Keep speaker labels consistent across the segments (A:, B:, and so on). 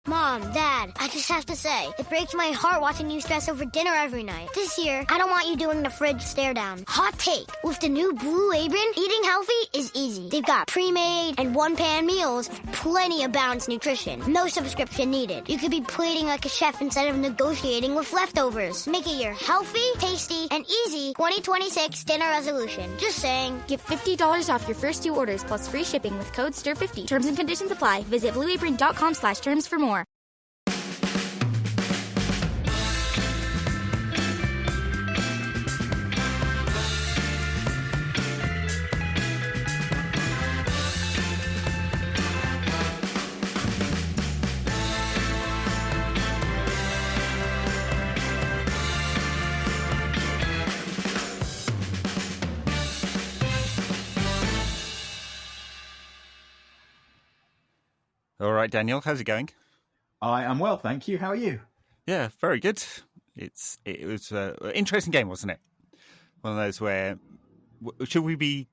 A: Mom, Dad, I just have to say, it breaks my heart watching you stress over dinner every night. This year, I don't want you doing the fridge stare down. Hot take. With the new Blue Apron, eating healthy is easy. They've got pre-made and one-pan meals with plenty of balanced nutrition. No subscription needed. You could be plating like a chef instead of negotiating with leftovers. Make it your healthy, tasty, and easy 2026 dinner resolution. Just saying.
B: Get $50 off your first 2 orders plus free shipping with code STIR50. Terms and conditions apply. Visit blueapron.com/terms for more.
C: All right, Daniel, how's it going?
D: I am well, thank you. How are you?
C: Yeah, very good. It was an interesting game, wasn't it? One of those where, should we be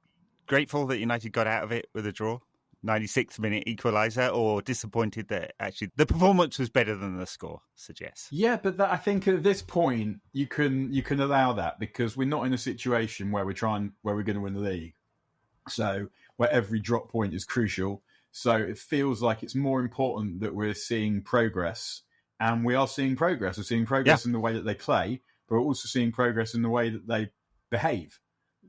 C: grateful that United got out of it with a draw? 96th minute equaliser, or disappointed that actually the performance was better than the score suggests?
D: Yeah, but I think at this point you can allow that because we're not in a situation where we're going to win the league. So where every drop point is crucial. So it feels like it's more important that we're seeing progress, and we are seeing progress. We're seeing progress in the way that they play, but we're also seeing progress in the way that they behave.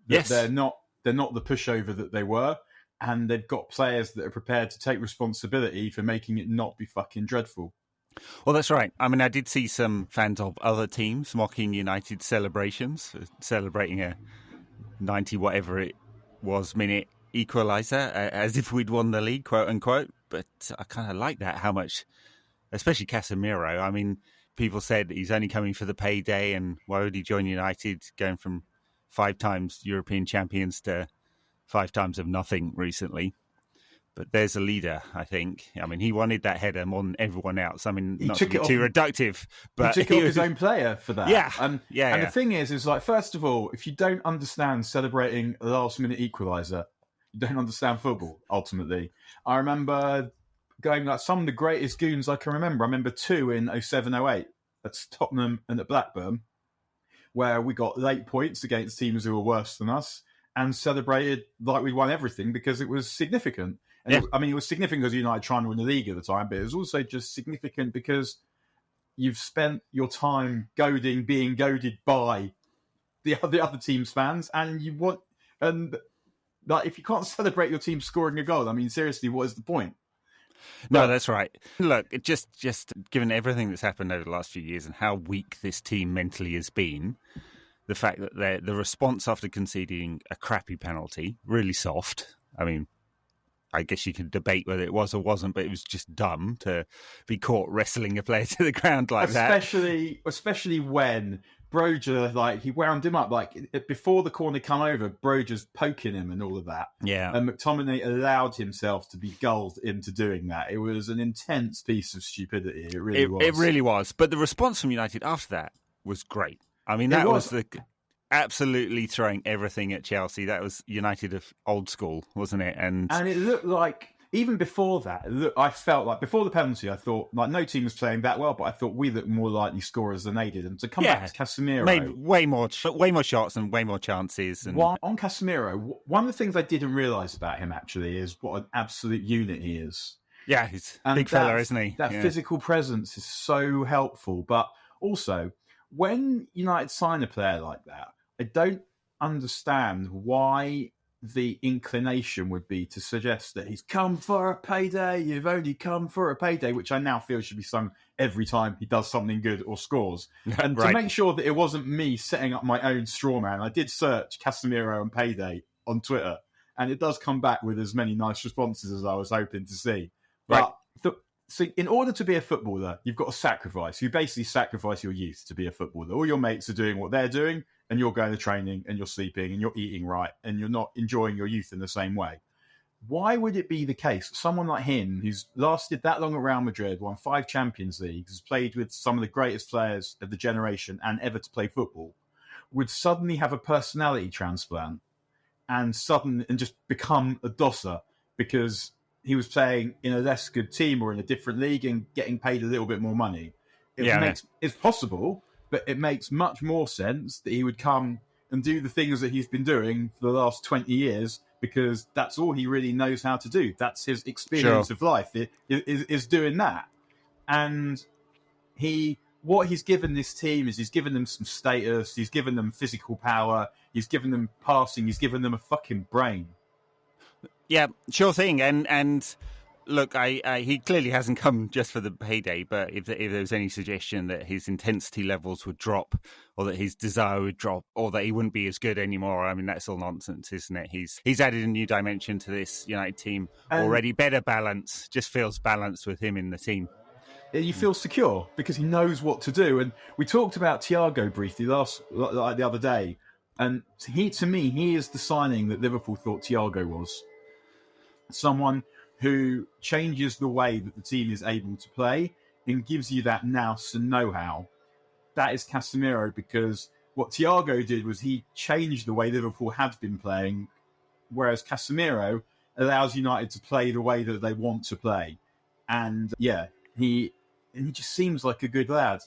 C: Yes,
D: they're not the pushover that they were, and they've got players that are prepared to take responsibility for making it not be fucking dreadful.
C: Well, that's right. I mean, I did see some fans of other teams mocking United's celebrations, celebrating a 90 whatever it was minute equaliser as if we'd won the league, quote unquote. But I kind of like that, how much, especially Casemiro. I mean, people said he's only coming for the payday, and why would he join United, going from 5 times European champions to 5 times of nothing recently. But there's a leader, I think. I mean, he wanted that header more than everyone else. I mean, not to be too reductive, but
D: he took it off his own player for that.
C: Yeah,
D: and the thing is like, first of all, if you don't understand celebrating a last-minute equaliser, you don't understand football, ultimately. I remember going like some of the greatest goons I can remember. I remember 2 in 07-08 at Tottenham and at Blackburn, where we got late points against teams who were worse than us and celebrated like we won everything because it was significant. And it was significant because United trying to win the league at the time, but it was also just significant because you've spent your time being goaded by the other team's fans, and like, if you can't celebrate your team scoring a goal, I mean, seriously, what is the point?
C: No, that's right. Look, it just given everything that's happened over the last few years and how weak this team mentally has been, the fact that the response after conceding a crappy penalty, really soft. I mean, I guess you can debate whether it was or wasn't, but it was just dumb to be caught wrestling a player to the ground like that.
D: Especially when Broja, he wound him up. Before the corner come over, Broja's poking him and all of that.
C: Yeah.
D: And McTominay allowed himself to be gulled into doing that. It was an intense piece of stupidity. It really was.
C: It really was. But the response from United after that was great. I mean, that was absolutely throwing everything at Chelsea. That was United of old school, wasn't it? And
D: it looked like, even before that, I felt like before the penalty, I thought like no team was playing that well, but I thought we looked more likely scorers than they did. And to come back to Casemiro,
C: made way more shots and way more chances. And
D: on Casemiro, one of the things I didn't realise about him actually is what an absolute unit he is.
C: Yeah, he's a big fella, isn't he?
D: That physical presence is so helpful. But also, when United sign a player like that, I don't understand why the inclination would be to suggest that he's come for a payday, you've only come for a payday, which I now feel should be sung every time he does something good or scores. And to make sure that it wasn't me setting up my own straw man, I did search Casemiro and payday on Twitter, and it does come back with as many nice responses as I was hoping to see. But so in order to be a footballer, you've got to sacrifice. You basically sacrifice your youth to be a footballer. All your mates are doing what they're doing, and you're going to training, and you're sleeping, and you're eating right, and you're not enjoying your youth in the same way. Why would it be the case someone like him, who's lasted that long at Real Madrid, won 5 Champions Leagues, has played with some of the greatest players of the generation and ever to play football, would suddenly have a personality transplant and just become a dosser because he was playing in a less good team or in a different league and getting paid a little bit more money. It's possible, but it makes much more sense that he would come and do the things that he's been doing for the last 20 years because that's all he really knows how to do. That's his experience of life, is doing that. And what he's given this team is he's given them some status, he's given them physical power, he's given them passing, he's given them a fucking brain.
C: Yeah, sure thing. And look, he clearly hasn't come just for the payday, but if there was any suggestion that his intensity levels would drop or that his desire would drop or that he wouldn't be as good anymore, I mean, that's all nonsense, isn't it? He's added a new dimension to this United team already. Better balance, just feels balanced with him in the team.
D: You feel secure because he knows what to do. And we talked about Thiago briefly the other day. And to me, he is the signing that Liverpool thought Thiago was. Someone who changes the way that the team is able to play and gives you that nous and know-how. That is Casemiro, because what Thiago did was he changed the way Liverpool had been playing, whereas Casemiro allows United to play the way that they want to play. And he just seems like a good lad.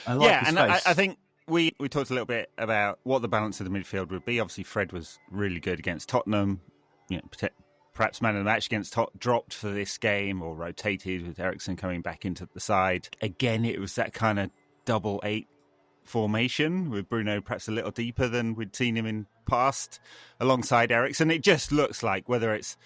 D: I like his face.
C: I think we talked a little bit about what the balance of the midfield would be. Obviously, Fred was really good against Tottenham. Perhaps man of the match against dropped for this game or rotated with Eriksen coming back into the side. Again, it was that kind of double 8 formation with Bruno perhaps a little deeper than we'd seen him in past alongside Eriksen. It just looks like whether it's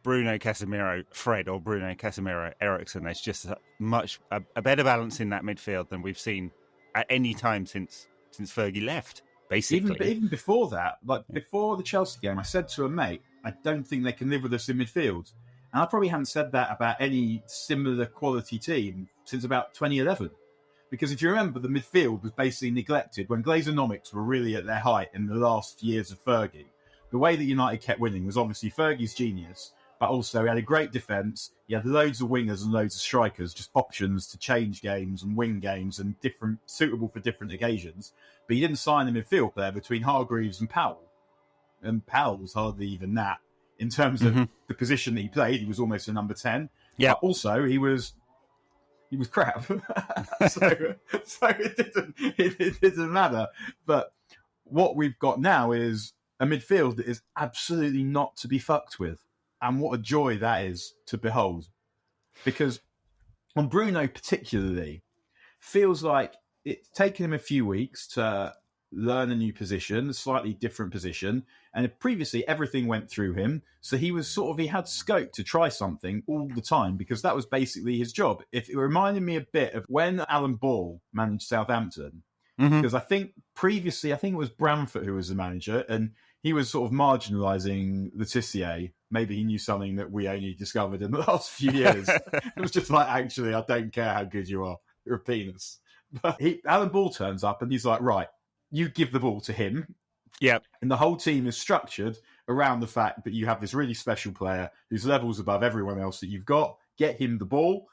C: Bruno Casemiro Fred or Bruno Casemiro Eriksen, there's just a better balance in that midfield than we've seen at any time since Fergie left, basically.
D: Even before that, before the Chelsea game, I said to a mate, I don't think they can live with us in midfield. And I probably haven't said that about any similar quality team since about 2011. Because if you remember, the midfield was basically neglected when Glazonomics were really at their height in the last years of Fergie. The way that United kept winning was obviously Fergie's genius, but also he had a great defence. He had loads of wingers and loads of strikers, just options to change games and win games and suitable for different occasions. But he didn't sign a midfield player between Hargreaves and Powell. And Powell was hardly even that. In terms of the position that he played, he was almost a number 10.
C: Yeah.
D: But also, he was crap. so it didn't matter. But what we've got now is a midfield that is absolutely not to be fucked with. And what a joy that is to behold. Because on Bruno particularly, feels like it's taken him a few weeks to learn a new position, a slightly different position. And previously everything went through him. So he had scope to try something all the time because that was basically his job. It reminded me a bit of when Alan Ball managed Southampton. Because I think previously, it was Bramford who was the manager and he was sort of marginalising Letitia. Maybe he knew something that we only discovered in the last few years. It was just like, actually, I don't care how good you are. You're a penis. But Alan Ball turns up and he's like, right, you give the ball to him.
C: Yeah.
D: And the whole team is structured around the fact that you have this really special player whose level's above everyone else that you've got. Get him the ball.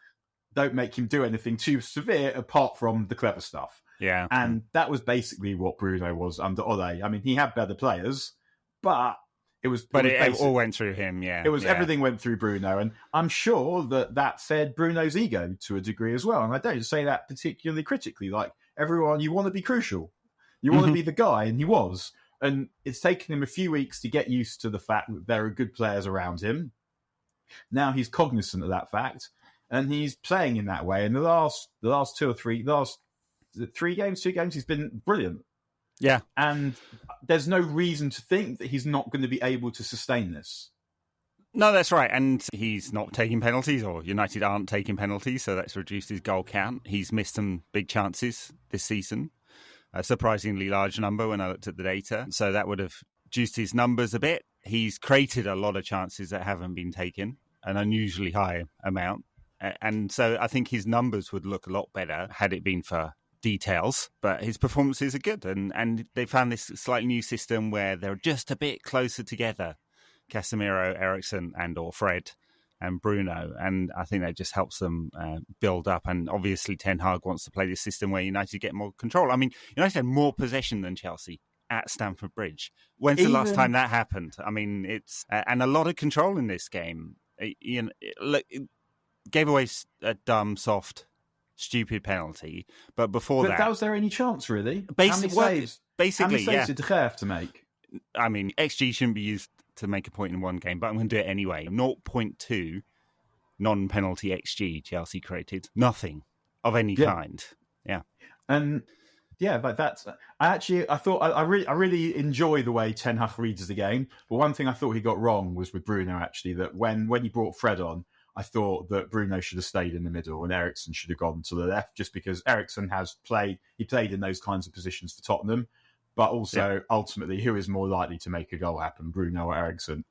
D: Don't make him do anything too severe apart from the clever stuff.
C: Yeah.
D: And that was basically what Bruno was under Ole. I mean, he had better players, but it
C: all went through him, yeah.
D: Everything went through Bruno. And I'm sure that fed Bruno's ego to a degree as well. And I don't say that particularly critically. Like, everyone, you want to be crucial. You want to be the guy, and he was. And it's taken him a few weeks to get used to the fact that there are good players around him. Now he's cognizant of that fact, and he's playing in that way. And the last 2 games, he's been brilliant.
C: Yeah.
D: And there's no reason to think that he's not going to be able to sustain this.
C: No, that's right. And he's not taking penalties, or United aren't taking penalties, so that's reduced his goal count. He's missed some big chances this season. A surprisingly large number when I looked at the data. So that would have juiced his numbers a bit. He's created a lot of chances that haven't been taken, an unusually high amount. And so I think his numbers would look a lot better had it been for details. But his performances are good. And they found this slightly new system where they're just a bit closer together. Casemiro, Eriksen and or Fred and Bruno, and I think that just helps them build up. And obviously Ten Hag wants to play this system where United get more control. I mean, United had more possession than Chelsea at Stamford Bridge. When's the last time that happened? I mean, it's and a lot of control in this game. Look, gave away a dumb, soft, stupid penalty, but before
D: But was there any chance, really? How many saves did De Gea have to make?
C: I mean, XG shouldn't be used to make a point in one game, but I'm going to do it anyway. 0.2 non-penalty XG Chelsea created. Nothing of any kind. Yeah.
D: And yeah, like that's. I thought I really enjoy the way Ten Hag reads the game. But one thing I thought he got wrong was with Bruno. Actually, that when he brought Fred on, I thought that Bruno should have stayed in the middle and Eriksen should have gone to the left, just because Eriksen played in those kinds of positions for Tottenham. But also, ultimately, who is more likely to make a goal happen, Bruno or Eriksen?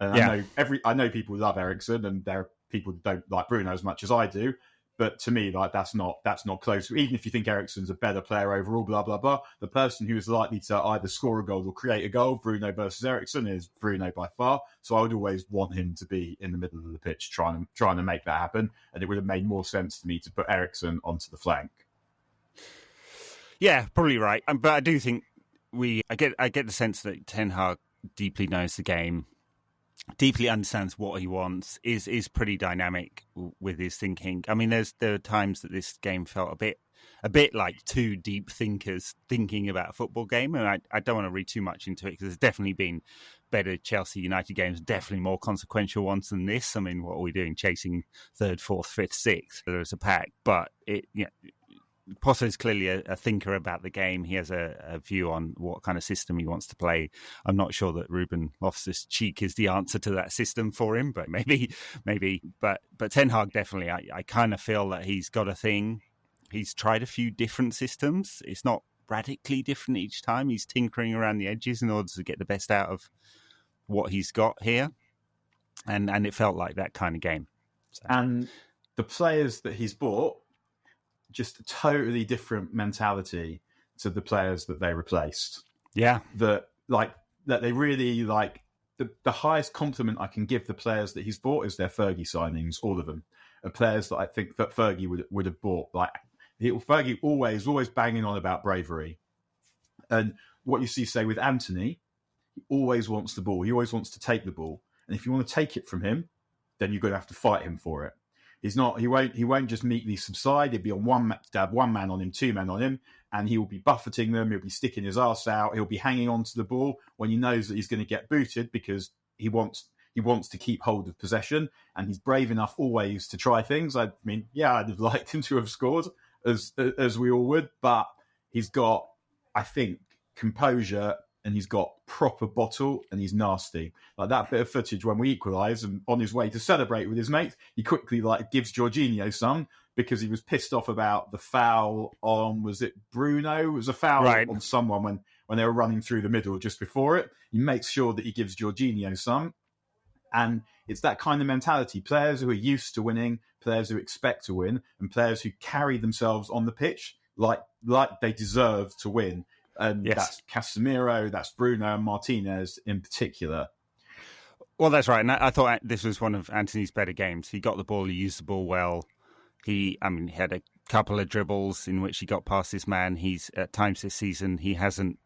D: And I know people love Eriksen, and there are people who don't like Bruno as much as I do. But to me, like that's not close. Even if you think Eriksen's a better player overall, blah blah blah, the person who is likely to either score a goal or create a goal, Bruno versus Eriksen, is Bruno by far. So I would always want him to be in the middle of the pitch, trying to make that happen. And it would have made more sense to me to put Eriksen onto the flank.
C: Yeah, probably right. But I do think I get the sense that Ten Hag deeply knows the game, deeply understands what he wants, is pretty dynamic with his thinking. I mean, there are times that this game felt a bit like two deep thinkers thinking about a football game, and I don't want to read too much into it because there's definitely been better Chelsea United games, definitely more consequential ones than this. I mean, what are we doing? Chasing third, fourth, fifth, sixth. There's a pack, but Potter is clearly a thinker about the game. He has a view on what kind of system he wants to play. I'm not sure that Ruben Loftus-Cheek is the answer to that system for him, but maybe. But Ten Hag definitely, I kind of feel that he's got a thing. He's tried a few different systems. It's not radically different each time. He's tinkering around the edges in order to get the best out of what he's got here. And it felt like that kind of game. So.
D: And the players that he's bought, just a totally different mentality to the players that they replaced.
C: Yeah.
D: That they really like the highest compliment I can give the players that he's bought is their Fergie signings, all of them. Are players that I think that Fergie would have bought. Like Fergie always banging on about bravery. And what you see, say, with Anthony, he always wants the ball. He always wants to take the ball. And if you want to take it from him, then you're going to have to fight him for it. He won't just meekly subside. He'll be on one man on him, two men on him, and he will be buffeting them. He'll be sticking his arse out. He'll be hanging on to the ball when he knows that he's going to get booted because he wants to keep hold of possession, and he's brave enough always to try things. I mean, I'd have liked him to have scored, as we all would, but he's got, I think, composure, and he's got proper bottle, and he's nasty. Like that bit of footage when we equalise, and on his way to celebrate with his mates, he quickly gives Jorginho some because he was pissed off about the foul on, was it Bruno? It was a foul on someone when they were running through the middle just before it. He makes sure that he gives Jorginho some. And it's that kind of mentality. Players who are used to winning, players who expect to win, and players who carry themselves on the pitch like they deserve to win. And That's Casemiro, that's Bruno and Martinez in particular.
C: Well, that's right. And I thought this was one of Anthony's better games. He got the ball, he used the ball well. He had a couple of dribbles in which he got past his man. He's at times this season, he hasn't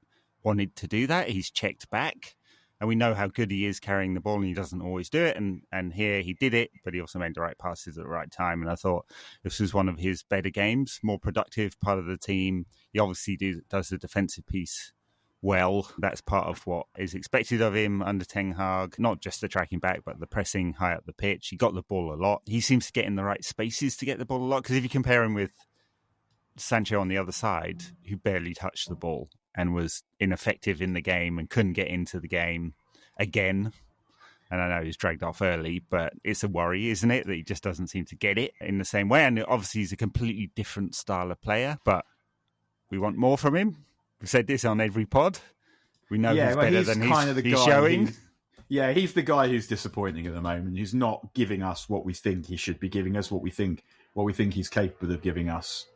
C: wanted to do that. He's checked back. And we know how good he is carrying the ball, and he doesn't always do it. And here he did it, but he also made the right passes at the right time. And I thought this was one of his better games, more productive, part of the team. He obviously does the defensive piece well. That's part of what is expected of him under Ten Hag, not just the tracking back, but the pressing high up the pitch. He got the ball a lot. He seems to get in the right spaces to get the ball a lot, because if you compare him with Sancho on the other side, who barely touched the ball and was ineffective in the game and couldn't get into the game again. And I know he's dragged off early, but it's a worry, isn't it? That he just doesn't seem to get it in the same way. And obviously he's a completely different style of player, but we want more from him. We've said this on every pod. We know he's better than he's showing.
D: He's the guy who's disappointing at the moment. He's not giving us what we think he should be giving us, what we think he's capable of giving us.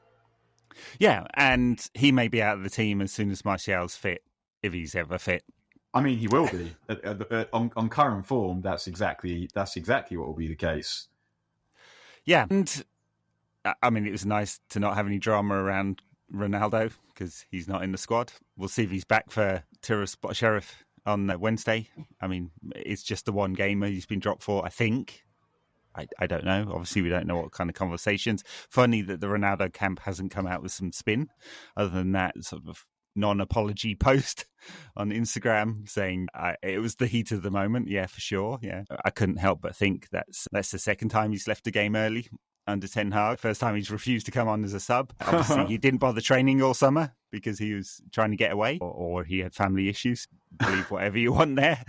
C: Yeah, and he may be out of the team as soon as Martial's fit, if he's ever fit.
D: I mean, he will be. On current form, that's exactly what will be the case.
C: Yeah, and I mean, it was nice to not have any drama around Ronaldo because he's not in the squad. We'll see if he's back for Sheriff on Wednesday. I mean, it's just the one game he's been dropped for, I think. I don't know. Obviously, we don't know what kind of conversations. Funny that the Ronaldo camp hasn't come out with some spin, other than that sort of non-apology post on Instagram saying it was the heat of the moment. Yeah, for sure. Yeah, I couldn't help but think that's the second time he's left the game early under Ten Hag. First time he's refused to come on as a sub. Obviously, he didn't bother training all summer because he was trying to get away, or he had family issues. Believe whatever you want there.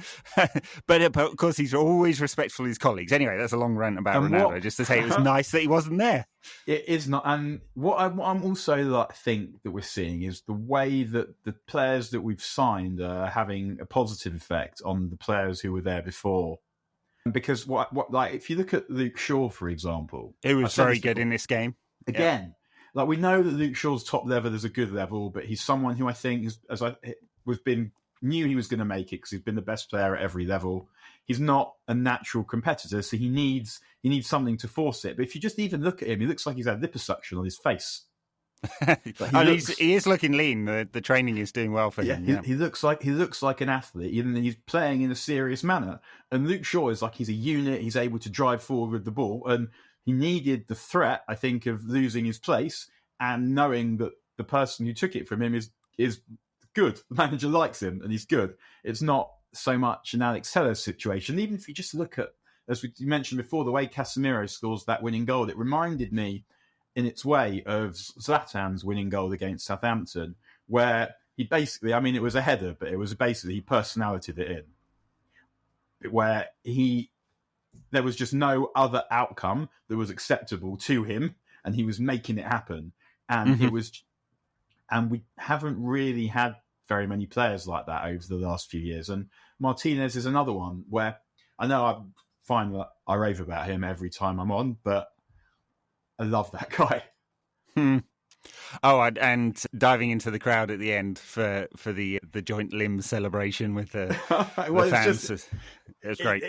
C: But of course, he's always respectful of his colleagues. Anyway, that's a long rant about Ronaldo, just to say it was nice that he wasn't there.
D: It is not. And what I'm also think that we're seeing is the way that the players that we've signed are having a positive effect on the players who were there before. Because if you look at Luke Shaw, for example,
C: he was very good in this game.
D: Again, we know that Luke Shaw's top level is a good level, but he's someone who I think knew he was going to make it because he's been the best player at every level. He's not a natural competitor, so he needs something to force it. But if you just even look at him, he looks like he's had liposuction on his face.
C: He is looking lean. The training is doing well for him.
D: Yeah. He looks like an athlete, and he's playing in a serious manner. And Luke Shaw is he's a unit. He's able to drive forward with the ball, and he needed the threat, I think, of losing his place and knowing that the person who took it from him is good. The manager likes him, and he's good. It's not so much an Alex Telles situation. Even if you just look at, as we mentioned before, the way Casemiro scores that winning goal, it reminded me in its way of Zlatan's winning goal against Southampton, where he basically, it was a header, but it was basically he personalitied it in, where there was just no other outcome that was acceptable to him, and he was making it happen. And and we haven't really had very many players like that over the last few years. And Martinez is another one where I know I find that I rave about him every time I'm on, but I love that guy.
C: Oh, and diving into the crowd at the end for the joint limb celebration with the fans. It was great.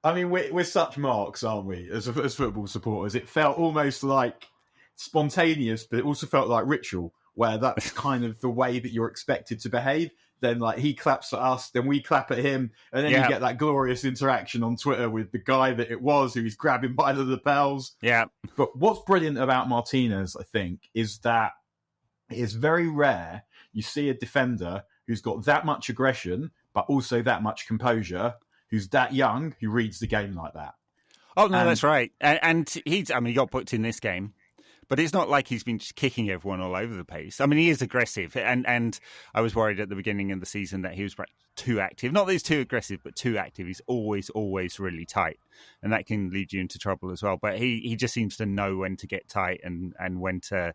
D: We're such marks, aren't we, as football supporters? It felt almost like spontaneous, but it also felt like ritual, where that's kind of the way that you're expected to behave. Then he claps at us, then we clap at him, and then you get that glorious interaction on Twitter with the guy that it was who he's grabbing by the lapels.
C: Yeah.
D: But what's brilliant about Martinez, I think, is that it is very rare you see a defender who's got that much aggression, but also that much composure, who's that young, who reads the game like that.
C: Oh, no, that's right. And he got booked in this game. But it's not like he's been just kicking everyone all over the place. He is aggressive. And I was worried at the beginning of the season that he was too active. Not that he's too aggressive, but too active. He's always really tight. And that can lead you into trouble as well. But he just seems to know when to get tight and when to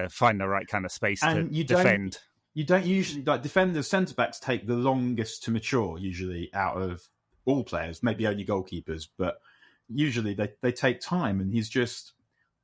C: find the right kind of space to defend.
D: You don't usually, defenders, centre-backs take the longest to mature, usually, out of all players. Maybe only goalkeepers. But usually they take time. And he's just...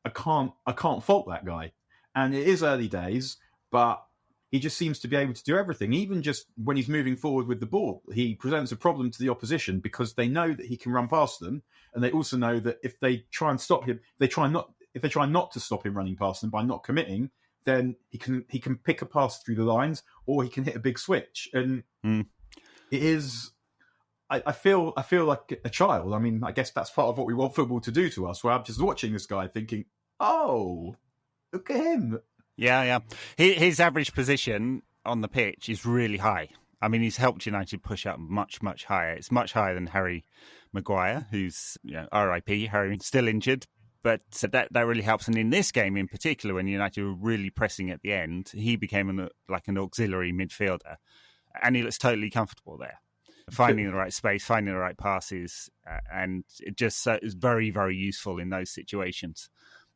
D: I can't fault that guy. And it is early days, but he just seems to be able to do everything. Even just when he's moving forward with the ball, he presents a problem to the opposition because they know that he can run past them, and they also know that if they try and stop him, if they try not to stop him running past them by not committing, then he can pick a pass through the lines, or he can hit a big switch. And it is. I feel like a child. I guess that's part of what we want football to do to us, where I'm just watching this guy thinking, oh, look at him.
C: Yeah. His average position on the pitch is really high. He's helped United push up much, much higher. It's much higher than Harry Maguire, who's, RIP, Harry, still injured. But that really helps. And in this game in particular, when United were really pressing at the end, he became an auxiliary midfielder. And he looks totally comfortable there. Finding the right space, finding the right passes, and it just is very, very useful in those situations.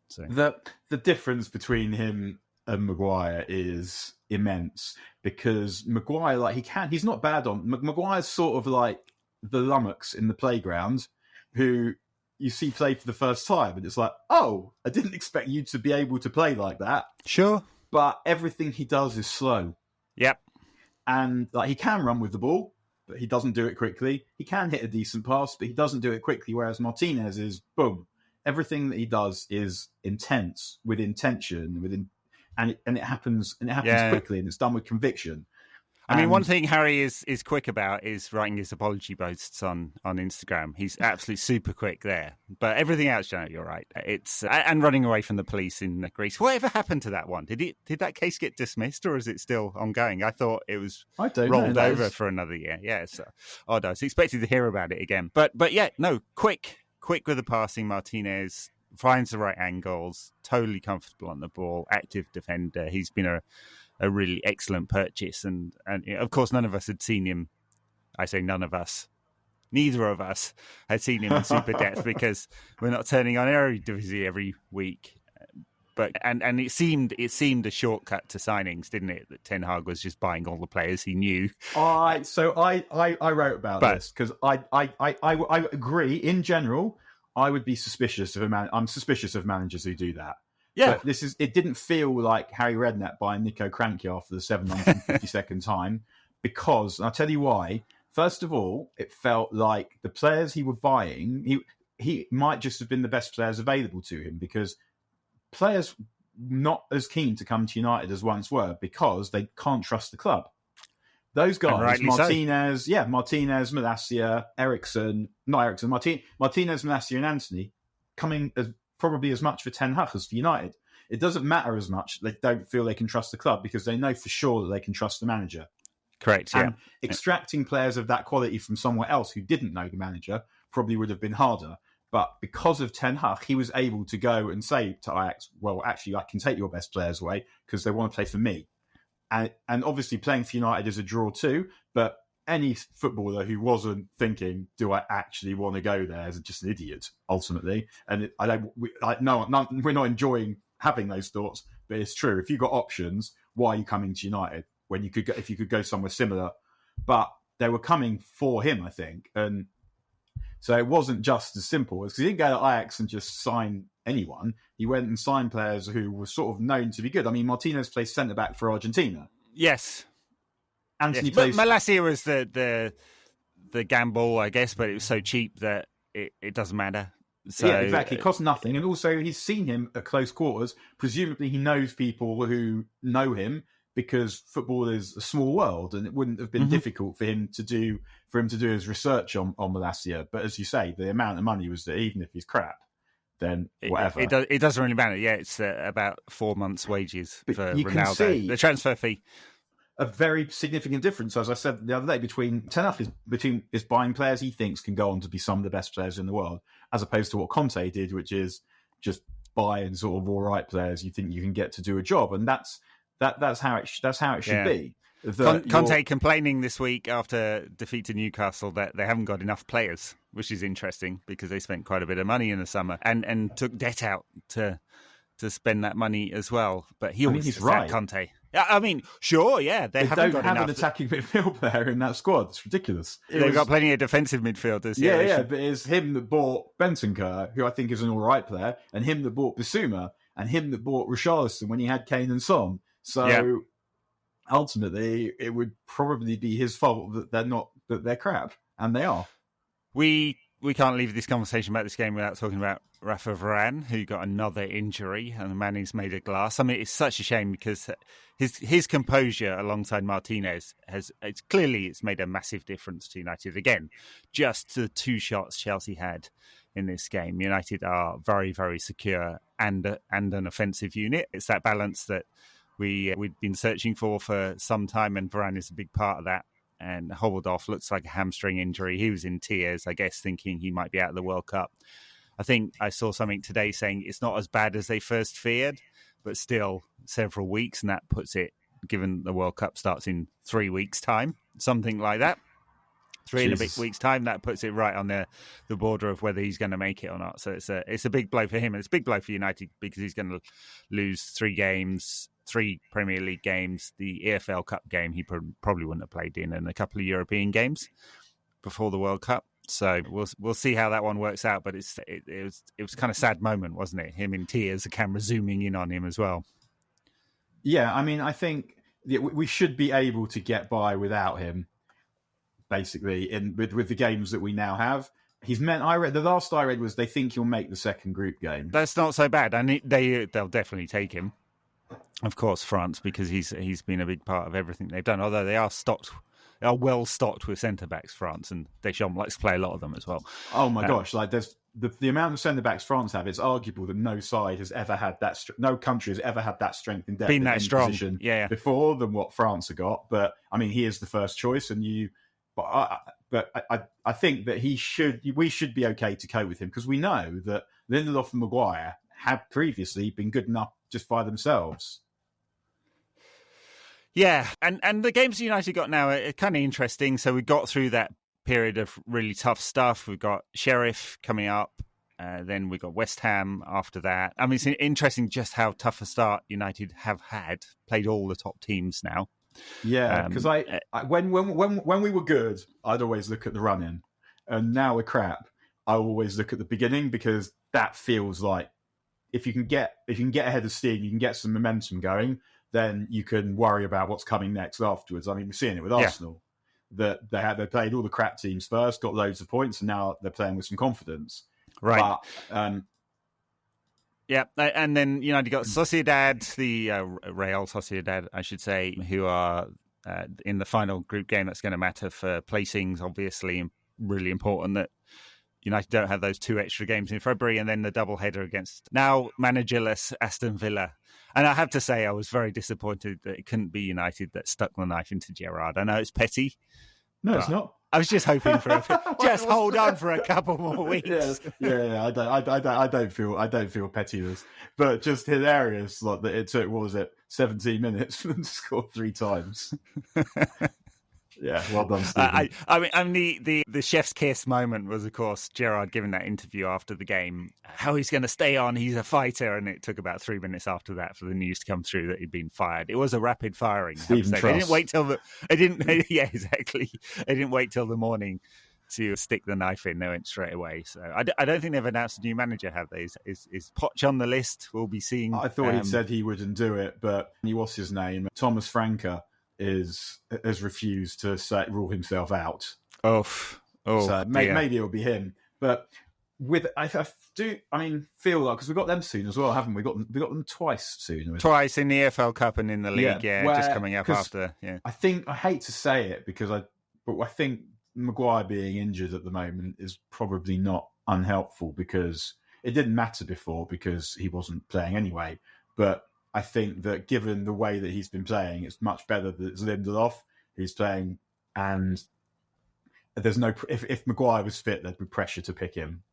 C: So
D: the difference between him and Maguire is immense, because Maguire, he's not bad on. Maguire's sort of like the lummox in the playground who you see play for the first time, and it's like, oh, I didn't expect you to be able to play like that.
C: Sure.
D: But everything he does is slow.
C: Yep.
D: And he can run with the ball, but he doesn't do it quickly. He can hit a decent pass, but he doesn't do it quickly, whereas Martinez is, boom. Everything that he does is intense, with intention, and it happens quickly, and it's done with conviction.
C: I mean, one thing Harry is quick about is writing his apology posts on Instagram. He's absolutely super quick there. But everything else, you're right. It's and running away from the police in Greece. Whatever happened to that one? Did that case get dismissed, or is it still ongoing? I thought it was rolled over for another year. Yeah, it's odd. I was expecting to hear about it again. But yeah, no, quick with the passing. Martinez finds the right angles, totally comfortable on the ball, active defender. He's been a really excellent purchase. And of course, none of us had seen him. I say none of us. Neither of us had seen him in super depth because we're not turning on Eredivisie every week. But and it seemed a shortcut to signings, didn't it? That Ten Hag was just buying all the players he knew.
D: So I wrote about this because I agree. In general, I would be suspicious of I'm suspicious of managers who do that.
C: Yeah,
D: but it didn't feel like Harry Redknapp buying Nico Kranjčar for the 752nd time, because, and I'll tell you why. First of all, it felt like the players he was buying, he might just have been the best players available to him, because players not as keen to come to United as once were because they can't trust the club. Those guys, Martinez, Malacia, Martinez, Malacia and Anthony, coming as probably as much for Ten Hag as for United. It doesn't matter as much. They don't feel they can trust the club because they know for sure that they can trust the manager.
C: Correct, yeah.
D: And extracting players of that quality from somewhere else who didn't know the manager probably would have been harder. But because of Ten Hag, he was able to go and say to Ajax, well, actually, I can take your best players away because they want to play for me. And obviously playing for United is a draw too, but any footballer who wasn't thinking, do I actually want to go there, is just an idiot, ultimately. And we're not enjoying having those thoughts, but it's true. If you've got options, why are you coming to United when you could go, if you could go somewhere similar? But they were coming for him, I think. And so it wasn't just as simple as, because he didn't go to Ajax and just sign anyone. He went and signed players who were sort of known to be good. I mean, Martinez plays centre-back for Argentina.
C: Yes.
D: Anthony
C: plays... But Malacia was the gamble, I guess, but it was so cheap that it doesn't matter. So,
D: yeah, exactly. It costs nothing. And also, he's seen him at close quarters. Presumably, he knows people who know him, because football is a small world, and it wouldn't have been difficult for him to do his research on Malacia. But as you say, the amount of money was that even if he's crap, then whatever.
C: It doesn't really matter. Yeah, it's about 4 months' wages
D: but
C: for
D: you
C: Ronaldo.
D: Can see
C: the transfer fee.
D: A very significant difference, as I said the other day, between Ten Hag is buying players he thinks can go on to be some of the best players in the world, as opposed to what Conte did, which is just buying sort of all right players you think you can get to do a job, and that's how it should be.
C: Conte complaining this week after defeat to Newcastle that they haven't got enough players, which is interesting because they spent quite a bit of money in the summer and took debt out to spend that money as well. But he's right, Conte. I mean, sure, yeah, they haven't got enough.
D: They don't have an attacking midfield player in that squad. It's ridiculous.
C: They've got plenty of defensive midfielders.
D: Yeah, but it's him that bought Bentancur, who I think is an all right player, and him that bought Bissouma, and him that bought Richarlison when he had Kane and Son. So ultimately, it would probably be his fault that they're crap, and they are.
C: We can't leave this conversation about this game without talking about Rafael Varane, who got another injury, and the man is made of glass. I mean, it's such a shame because his composure alongside Martinez it's made a massive difference to United. Again, just the 2 shots Chelsea had in this game. United are very, very secure and an offensive unit. It's that balance that we've been searching for some time, and Varane is a big part of that. And hobbled off, looks like a hamstring injury. He was in tears, I guess, thinking he might be out of the World Cup. I think I saw something today saying it's not as bad as they first feared, but still several weeks, and that puts it, given the World Cup starts in 3 weeks' time, something like that. 3 and a bit weeks' time, that puts it right on the border of whether he's going to make it or not. So it's a big blow for him, and it's a big blow for United because he's going to lose 3 games, 3 Premier League games, the EFL Cup game he probably wouldn't have played in, and a couple of European games before the World Cup. So we'll see how that one works out. But it was kind of sad moment, wasn't it? Him in tears, the camera zooming in on him as well.
D: Yeah, I mean, I think we should be able to get by without him. Basically, with the games that we now have, the last I read was they think he'll make the second group game.
C: That's not so bad, and they'll definitely take him. Of course, France, because he's been a big part of everything they've done. Although they are well stocked with centre backs, France, and Deschamps likes to play a lot of them as well.
D: Oh my gosh! Like there's the amount of centre backs France have. It's arguable that no side has ever had that. No country has ever had that strength in depth,
C: been that strong
D: position before than what France have got. But I mean, he is the first choice, and I think that we should be okay to cope with him because we know that Lindelof and Maguire have previously been good enough just by themselves.
C: Yeah, and the games United got now are kind of interesting. So we got through that period of really tough stuff. We've got Sheriff coming up, then we got West Ham after that. I mean, it's interesting just how tough a start United have had. Played all the top teams now.
D: Yeah, because when we were good, I'd always look at the run-in, and now we're crap. I always look at the beginning because that feels like if you can get ahead of steam, you can get some momentum going. Then you can worry about what's coming next afterwards. I mean, we're seeing it with Arsenal that they played all the crap teams first, got loads of points, and now they're playing with some confidence.
C: Right. But, and then United got Sociedad, the Real Sociedad, I should say, who are in the final group game that's going to matter for placings, obviously, and really important that United don't have those 2 extra games in February, and then the double-header against now managerless Aston Villa. And I have to say, I was very disappointed that it couldn't be United that stuck the knife into Gerrard. I know it's petty.
D: No, it's not.
C: I was just hoping for hold on for a couple more weeks.
D: Yeah. I don't feel pettiness, but just hilarious. Like that, it took 17 minutes and scored 3 times. Yeah, well done, Stephen.
C: I mean, the chef's kiss moment was, of course, Gerrard giving that interview after the game. How he's going to stay on, he's a fighter, and it took about 3 minutes after that for the news to come through that he'd been fired. It was a rapid firing. They didn't wait till yeah, exactly. They didn't wait till the morning to stick the knife in. They went straight away. So I don't think they've announced a new manager, have they? Is Poch on the list? We'll be seeing.
D: I thought he said he wouldn't do it, but what's his name? Thomas Franke has refused to rule himself out. So maybe it'll be him. But I feel like because we've got them soon as well, haven't we? We got them twice soon.
C: Twice in the EFL Cup and in the league, just coming up after. Yeah,
D: I hate to say it because I think Maguire being injured at the moment is probably not unhelpful because it didn't matter before because he wasn't playing anyway, but. I think that given the way that he's been playing, it's much better that it's Lindelof who's playing. And there's no if Maguire was fit, there'd be pressure to pick him.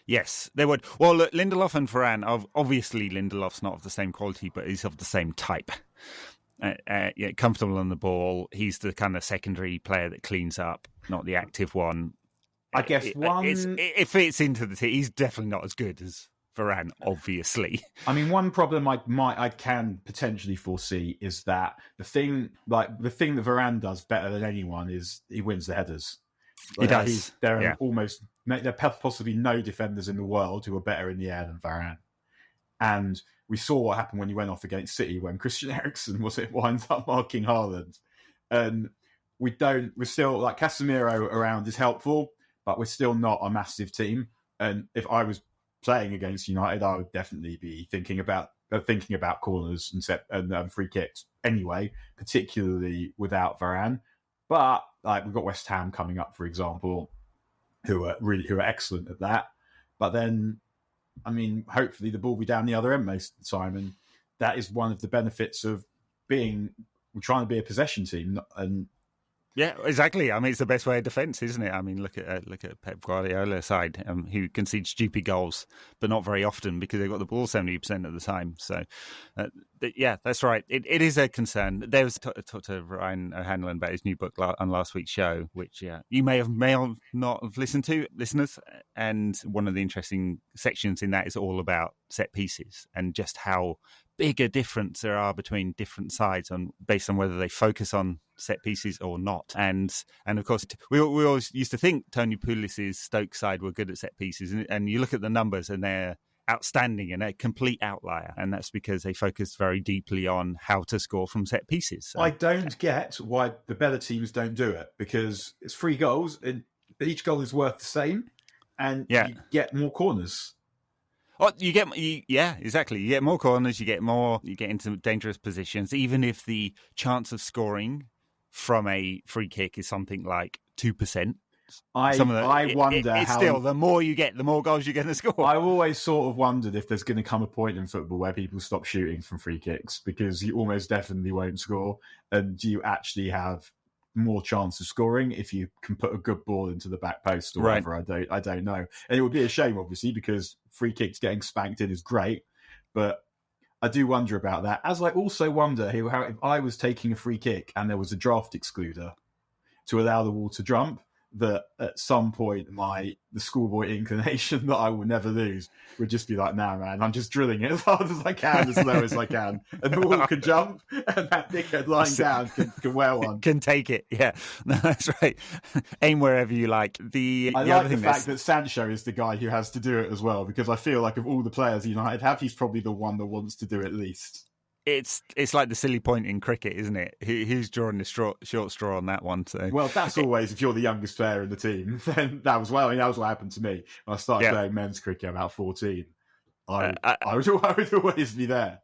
C: Yes, there would. Well, look, Lindelof and Varane, obviously Lindelof's not of the same quality, but he's of the same type. Comfortable on the ball. He's the kind of secondary player that cleans up, not the active one.
D: I guess
C: it fits into the team. He's definitely not as good as Varane, obviously.
D: I mean, one problem I can potentially foresee is that the thing that Varane does better than anyone is he wins the headers.
C: He does.
D: There are possibly no defenders in the world who are better in the air than Varane. And we saw what happened when he went off against City when Christian Eriksen winds up marking Haaland. And we're still like Casemiro around is helpful, but we're still not a massive team. And if I was playing against United, I would definitely be thinking about corners and free kicks anyway, particularly without Varane. But like we've got West Ham coming up, for example, who are excellent at that. But then, I mean, hopefully the ball will be down the other end most of the time, and that is one of the benefits of we're trying to be a possession team. And
C: yeah, exactly. I mean, it's the best way of defence, isn't it? I mean, look at Pep Guardiola's side, who concedes stupid goals, but not very often because they've got the ball 70% of the time. So, yeah, that's right. It is a concern. There was talked to Ryan O'Hanlon about his new book on last week's show, which you may not have listened to, listeners. And one of the interesting sections in that is all about set pieces and just how big a difference there are between different sides based on whether they focus on set pieces or not. And of course, we always used to think Tony Pulis's Stoke side were good at set pieces, and you look at the numbers and they're outstanding and a complete outlier, and that's because they focus very deeply on how to score from set pieces. So,
D: I don't get why the better teams don't do it, because it's 3 goals and each goal is worth the same, and you get more corners.
C: Oh, yeah, exactly. You get more corners, you get into dangerous positions, even if the chance of scoring from a free kick is something like 2%.
D: I wonder
C: it's
D: how.
C: Still, the more you get, the more goals you're going to score.
D: I've always sort of wondered if there's going to come a point in football where people stop shooting from free kicks because you almost definitely won't score, and you actually have more chance of scoring if you can put a good ball into the back post or whatever. I don't know, and it would be a shame, obviously, because free kicks getting spanked in is great, but I do wonder about that. As I also wonder how if I was taking a free kick and there was a draft excluder to allow the wall to jump, that at some point the schoolboy inclination that I will never lose would just be like, nah, man, I'm just drilling it as hard as I can, as low as I can. And the wall can jump, and that dickhead lying down can wear one.
C: Can take it, yeah. No, that's right. Aim wherever you like.
D: I like the fact that Sancho is the guy who has to do it as well, because I feel like of all the players United have, he's probably the one that wants to do it least.
C: It's like the silly point in cricket, isn't it? Who's drawing the short straw on that one? So.
D: Well, that's always, if you're the youngest player in the team, then that was what happened to me. When I started playing men's cricket about 14. I would always be there.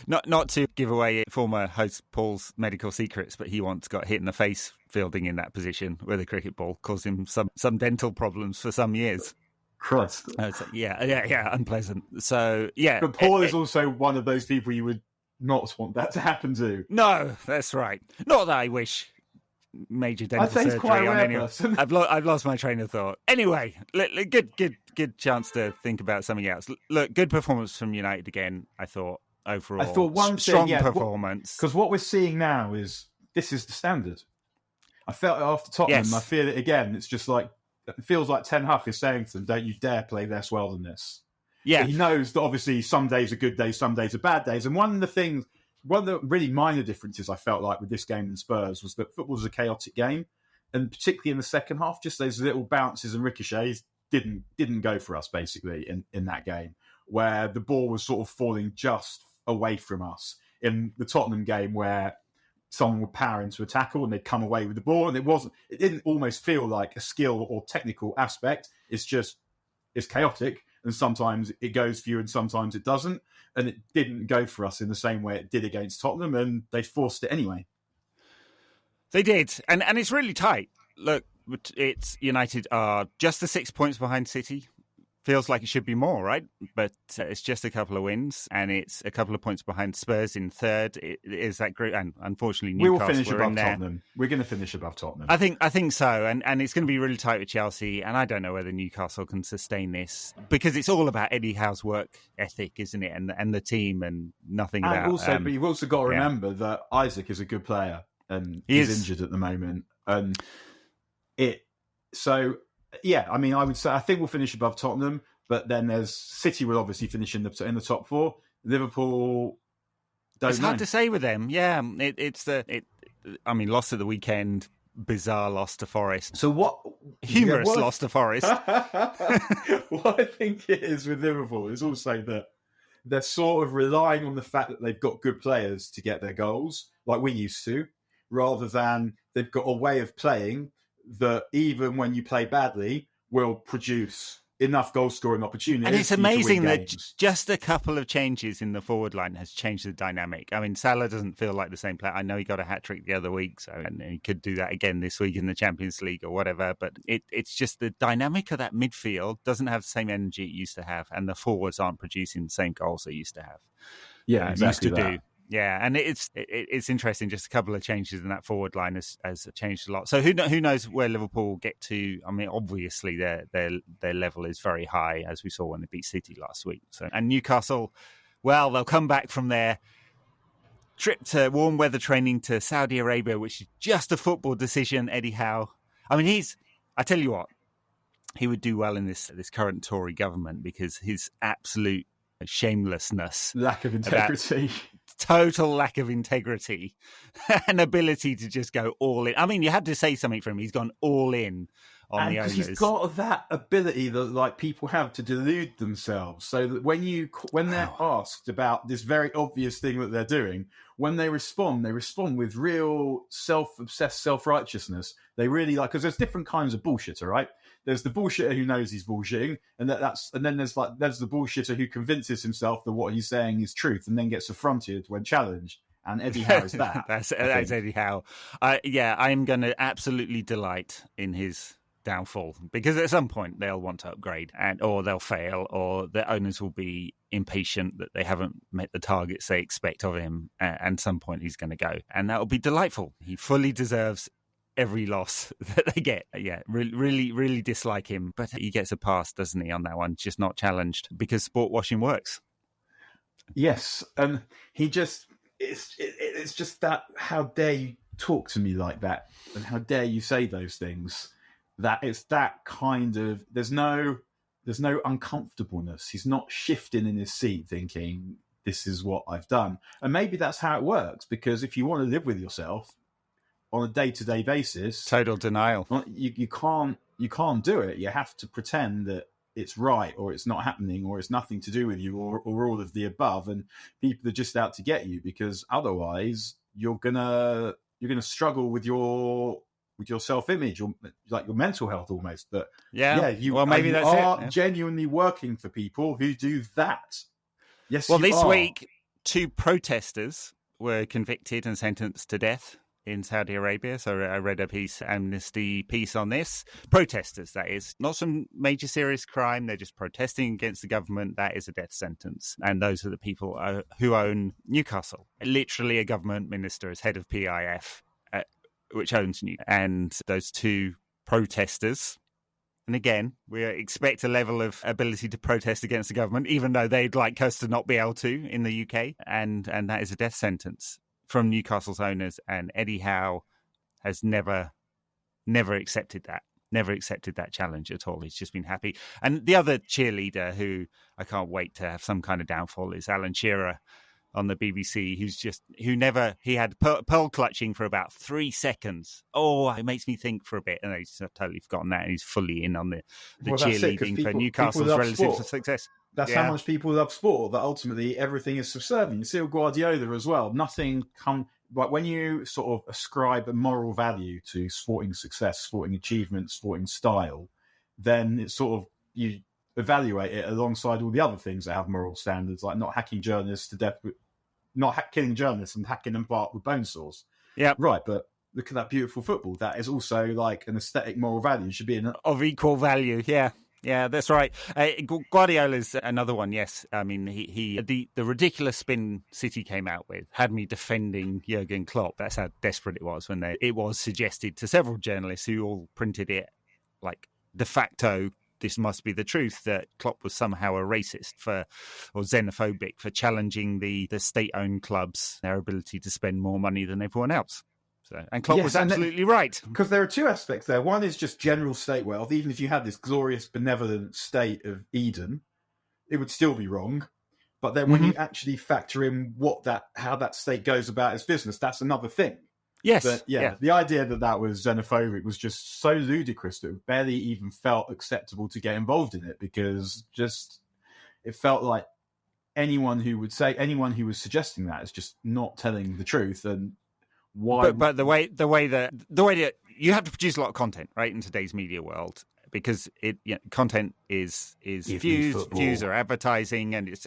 C: Not to give away former host Paul's medical secrets, but he once got hit in the face fielding in that position with a cricket ball, caused him some dental problems for some years.
D: Christ.
C: Yeah, unpleasant. So, yeah.
D: But Paul is also one of those people you would not want that to happen to.
C: No, that's right. Not that I wish major dental surgery on anyone. I've lost my train of thought. Anyway, good chance to think about something else. Look, good performance from United again, I thought, overall.
D: I thought one
C: strong performance.
D: Because what we're seeing now is this is the standard. I felt it after Tottenham. Yes. I feel it again. It's just like, it feels like Ten Hag is saying to them, don't you dare play less well than this. Yeah. But he knows that obviously some days are good days, some days are bad days. And one of the really minor differences I felt like with this game and Spurs was that football was a chaotic game. And particularly in the second half, just those little bounces and ricochets didn't go for us, basically, in that game, where the ball was sort of falling just away from us. In the Tottenham game, where someone would power into a tackle and they'd come away with the ball, and it didn't almost feel like a skill or technical aspect. It's chaotic, and sometimes it goes for you and sometimes it doesn't. And it didn't go for us in the same way it did against Tottenham, and they forced it anyway.
C: They did, and it's really tight. Look, it's United are just the 6 points behind City. Feels like it should be more, right? But it's just a couple of wins, and it's a couple of points behind Spurs in third. It is that group, and unfortunately, Newcastle
D: we will finish above Tottenham. We're going to finish above Tottenham.
C: I think so, and it's going to be really tight with Chelsea. And I don't know whether Newcastle can sustain this, because it's all about Eddie Howe's work ethic, isn't it? And the team, and nothing
D: and
C: about.
D: Also, but you've also got to remember that Isaac is a good player, and he's injured at the moment, and So, yeah, I mean, I would say I think we'll finish above Tottenham, but then there's City will obviously finish in the top four. Liverpool,
C: it's hard to say with them. Yeah, I mean, loss at the weekend, bizarre loss to Forest.
D: So
C: humorous loss to Forest.
D: What I think it is with Liverpool is also that they're sort of relying on the fact that they've got good players to get their goals, like we used to, rather than they've got a way of playing that even when you play badly will produce enough goal-scoring opportunities.
C: And it's amazing that just a couple of changes in the forward line has changed the dynamic. I mean, Salah doesn't feel like the same player. I know he got a hat-trick the other week, and he could do that again this week in the Champions League or whatever, but it's just the dynamic of that midfield doesn't have the same energy it used to have, and the forwards aren't producing the same goals they used to have.
D: Yeah, exactly
C: used to do. Yeah, and it's interesting. Just a couple of changes in that forward line has changed a lot. So who knows where Liverpool will get to? I mean, obviously their level is very high, as we saw when they beat City last week. So, and Newcastle, well, they'll come back from their trip to warm weather training to Saudi Arabia, which is just a football decision. Eddie Howe. I mean, I tell you what, he would do well in this current Tory government, because his absolute shamelessness,
D: lack of integrity.
C: Total lack of integrity and ability to just go all in. I mean, you had to say something for him. He's gone all in on the owners.
D: He's got that ability that like people have to delude themselves, so that when they're asked about this very obvious thing that they're doing, when they respond with real self-obsessed self-righteousness. They really because there's different kinds of bullshit, all right? there's the bullshitter who knows he's bullshitting, and then there's the bullshitter who convinces himself that what he's saying is truth, and then gets affronted when challenged. And Eddie Howe is that.
C: That's Eddie Howe. I'm going to absolutely delight in his downfall, because at some point they'll want to upgrade, or they'll fail, or the owners will be impatient that they haven't met the targets they expect of him, and at some point he's going to go, and that will be delightful. He fully deserves every loss that they get. Yeah, really, really dislike him, but he gets a pass, doesn't he, on that one? Just not challenged, because sport washing works.
D: Yes, and he just it's just that, how dare you talk to me like that, and how dare you say those things. That it's that kind of, there's no uncomfortableness. He's not shifting in his seat thinking, this is what I've done. And maybe that's how it works, because if you want to live with yourself on a day-to-day basis,
C: total denial,
D: you can't do it. You have to pretend that it's right, or it's not happening, or it's nothing to do with you, or all of the above, and people are just out to get you, because otherwise you're gonna struggle with your self-image, or like your mental health almost. But you are genuinely working for people who do that. Yes.
C: Well, this week, 2 protesters were convicted and sentenced to death in Saudi Arabia. So I read a amnesty piece on this. Protesters, that is. Not some major serious crime. They're just protesting against the government. That is a death sentence. And those are the people who own Newcastle. Literally a government minister is head of PIF, which owns Newcastle. And those 2 protesters, and again, we expect a level of ability to protest against the government, even though they'd like us to not be able to in the UK. And that is a death sentence from Newcastle's owners, and Eddie Howe has never accepted that. Never accepted that challenge at all. He's just been happy. And the other cheerleader who I can't wait to have some kind of downfall is Alan Shearer on the BBC, he had pearl clutching for about 3 seconds. Oh, it makes me think for a bit, and he's totally forgotten that, and he's fully in on the cheerleading for Newcastle's relative success.
D: That's how much people love sport, that ultimately everything is subservient. You see with Guardiola as well. But when you sort of ascribe a moral value to sporting success, sporting achievement, sporting style, then it's sort of, you evaluate it alongside all the other things that have moral standards, like not hacking journalists to death, killing journalists and hacking them apart with bone saws.
C: Yeah,
D: right. But look at that beautiful football. That is also like an aesthetic moral value. Should be
C: of equal value. Yeah, that's right. Guardiola's another one. Yes, I mean the ridiculous spin City came out with had me defending Jurgen Klopp. That's how desperate it was when it was suggested to several journalists who all printed it like de facto. This must be the truth, that Klopp was somehow a racist or xenophobic for challenging the state-owned clubs, their ability to spend more money than everyone else. And Klopp was absolutely right.
D: Because there are 2 aspects there. One is just general state wealth. Even if you had this glorious, benevolent state of Eden, it would still be wrong. But then when you actually factor in how that state goes about its business, that's another thing.
C: Yes.
D: But the idea that was xenophobic was just so ludicrous that it barely even felt acceptable to get involved in it, because it felt like anyone who was suggesting that is just not telling the truth. And why? But
C: the way that you have to produce a lot of content, right, in today's media world, because content is views or advertising, and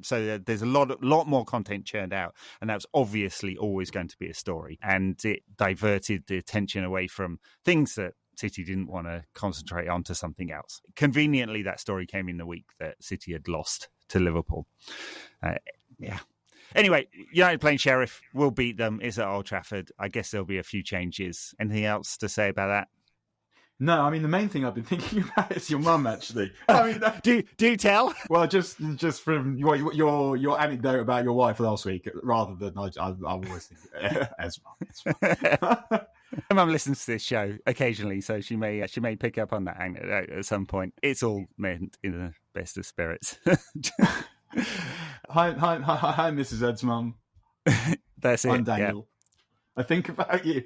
C: so there's a lot more content churned out, and that's obviously always going to be a story, and it diverted the attention away from things that City didn't want to concentrate on to something else. Conveniently, that story came in the week that City had lost to Liverpool. Anyway, United playing Sheriff, will beat them. Is at Old Trafford. I guess there'll be a few changes. Anything else to say about that?
D: No, I mean, the main thing I've been thinking about is your mum, actually. I mean,
C: do tell.
D: Well, just from your anecdote about your wife last week, rather than I always think Esma.
C: My mum listens to this show occasionally, so she may pick up on that anecdote at some point. It's all meant in the best of spirits.
D: Hi, Mrs. Ed's mum.
C: That's it.
D: I'm Daniel. Yeah. I think about you.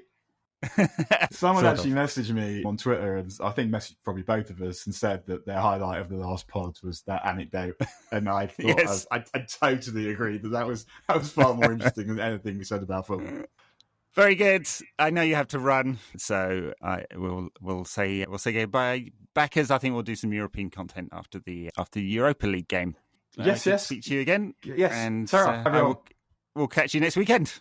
D: Someone actually messaged me on Twitter, and I think messaged probably both of us, and said that their highlight of the last pod was that anecdote. And I thought, yes. I totally agree that was far more interesting than anything we said about football.
C: Very good. I know you have to run, so we'll say goodbye. Backers, I think we'll do some European content after the Europa League game.
D: Yes.
C: Speak to you again.
D: Yes,
C: and
D: Sarah,
C: we'll catch you next weekend.